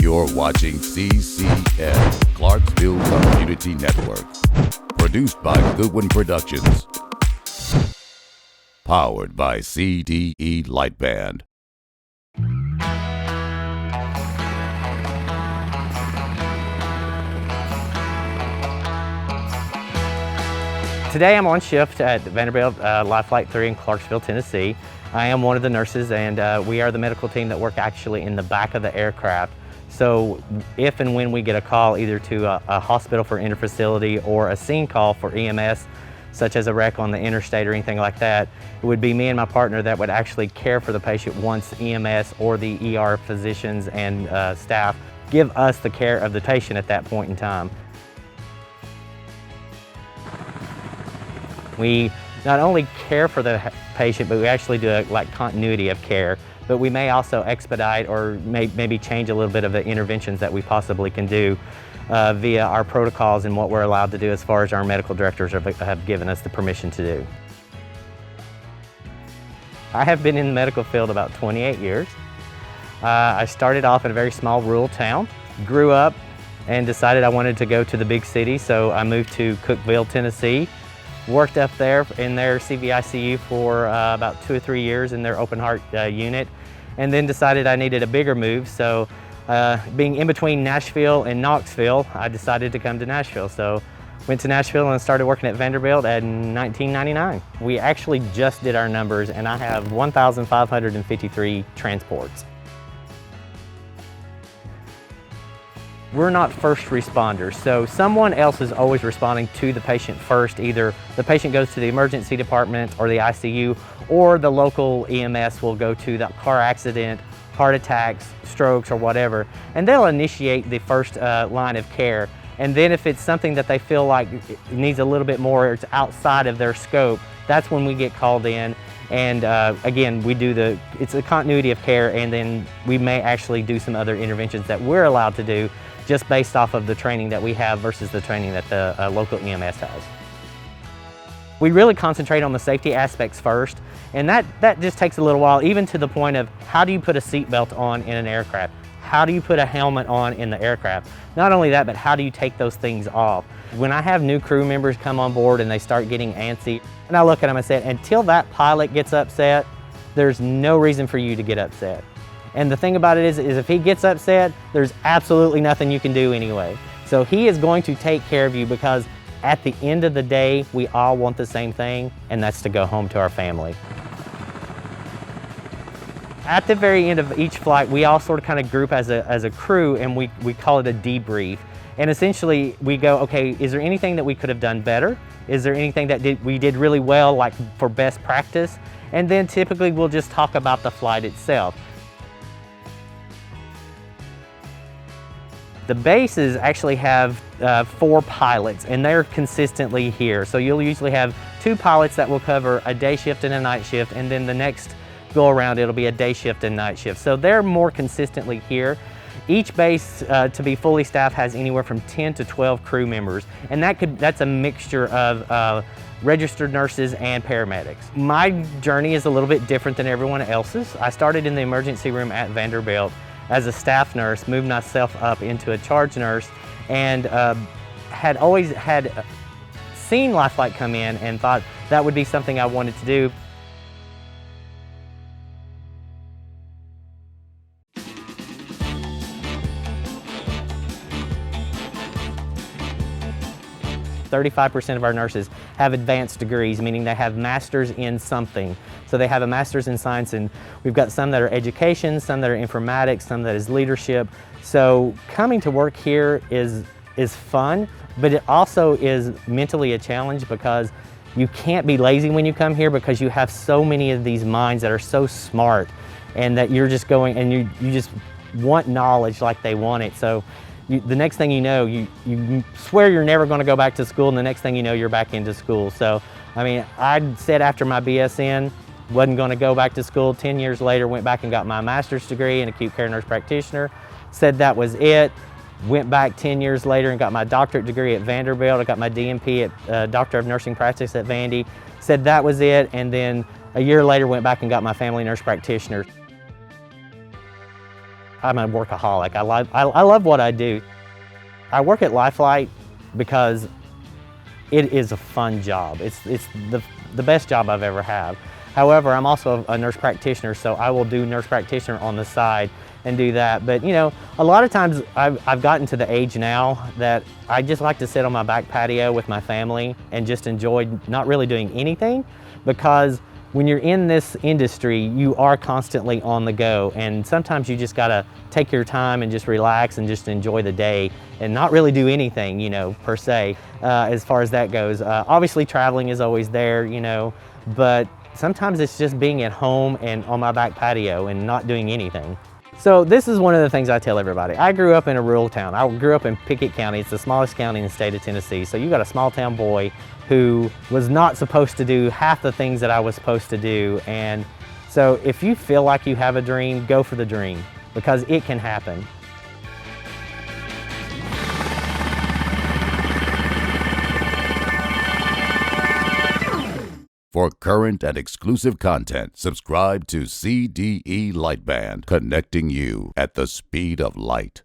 You're watching CCN, Clarksville Community Network. Produced by Goodwin Productions. Powered by CDE Lightband. Today I'm on shift at Vanderbilt Life Flight 3 in Clarksville, Tennessee. I am one of the nurses, and we are the medical team that work actually in the back of the aircraft. So if and when we get a call either to a hospital for interfacility or a scene call for EMS, such as a wreck on the interstate or anything like that, it would be me and my partner that would actually care for the patient once EMS or the ER physicians and staff give us the care of the patient at that point in time. We not only care for the patient, but we actually do like continuity of care. But we may also expedite or maybe change a little bit of the interventions that we possibly can do via our protocols and what we're allowed to do as far as our medical directors have given us the permission to do. I have been in the medical field about 28 years. I started off in a very small rural town, grew up and decided I wanted to go to the big city, so I moved to Cookeville, Tennessee. Worked up there in their CVICU for about 2 or 3 years in their open heart unit, and then decided I needed a bigger move. So being in between Nashville and Knoxville, I decided to come to Nashville. So went to Nashville and started working at Vanderbilt in 1999. We actually just did our numbers, and I have 1,553 transports. We're not first responders, so someone else is always responding to the patient first. Either the patient goes to the emergency department or the ICU, or the local EMS will go to the car accident, heart attacks, strokes, or whatever, and they'll initiate the first line of care. And then if it's something that they feel like it needs a little bit more, or it's outside of their scope, that's when we get called in. And again, it's a continuity of care, and then we may actually do some other interventions that we're allowed to do just based off of the training that we have versus the training that the local EMS has. We really concentrate on the safety aspects first, and that just takes a little while, even to the point of how do you put a seatbelt on in an aircraft? How do you put a helmet on in the aircraft? Not only that, but how do you take those things off? When I have new crew members come on board and they start getting antsy, and I look at them and say, until that pilot gets upset, there's no reason for you to get upset. And the thing about it is if he gets upset, there's absolutely nothing you can do anyway. So he is going to take care of you, because at the end of the day, we all want the same thing, and that's to go home to our family. At the very end of each flight, we all sort of kind of group as a crew, and we call it a debrief. And essentially we go, okay, is there anything that we could have done better? Is there anything that we did really well, like for best practice? And then typically we'll just talk about the flight itself. The bases actually have 4 pilots, and they're consistently here. So you'll usually have 2 pilots that will cover a day shift and a night shift, and then the next go around it'll be a day shift and night shift. So they're more consistently here. Each base, to be fully staffed, has anywhere from 10 to 12 crew members, and that's a mixture of registered nurses and paramedics. My journey is a little bit different than everyone else's. I started in the emergency room at Vanderbilt as a staff nurse, moved myself up into a charge nurse, and had always seen Life Flight come in and thought that would be something I wanted to do. %35% of our nurses have advanced degrees, meaning they have masters in something. So they have a master's in science, and we've got some that are education, some that are informatics, some that is leadership. So coming to work here is fun, but it also is mentally a challenge, because you can't be lazy when you come here, because you have so many of these minds that are so smart, and that you're just going and you just want knowledge like they want it. So the next thing you know, you swear you're never going to go back to school, and the next thing you know, you're back into school. So, I mean, I said after my BSN, wasn't going to go back to school. 10 years later, went back and got my master's degree in acute care nurse practitioner. Said that was it. Went back 10 years later and got my doctorate degree at Vanderbilt. I got my DNP at Doctor of Nursing Practice at Vandy. Said that was it, and then a year later went back and got my family nurse practitioner. I'm a workaholic. I love what I do. I work at Lifeline because it is a fun job. It's the best job I've ever had. However, I'm also a nurse practitioner, so I will do nurse practitioner on the side and do that. But you know, a lot of times I've gotten to the age now that I just like to sit on my back patio with my family and just enjoy not really doing anything, because when you're in this industry, you are constantly on the go, and sometimes you just gotta take your time and just relax and just enjoy the day and not really do anything, you know, per se, as far as that goes. Obviously traveling is always there, you know, but sometimes it's just being at home and on my back patio and not doing anything. So this is one of the things I tell everybody. I grew up in a rural town. I grew up in Pickett County. It's the smallest county in the state of Tennessee. So you got a small town boy who was not supposed to do half the things that I was supposed to do. And so if you feel like you have a dream, go for the dream, because it can happen. For current and exclusive content, subscribe to CDE Lightband, connecting you at the speed of light.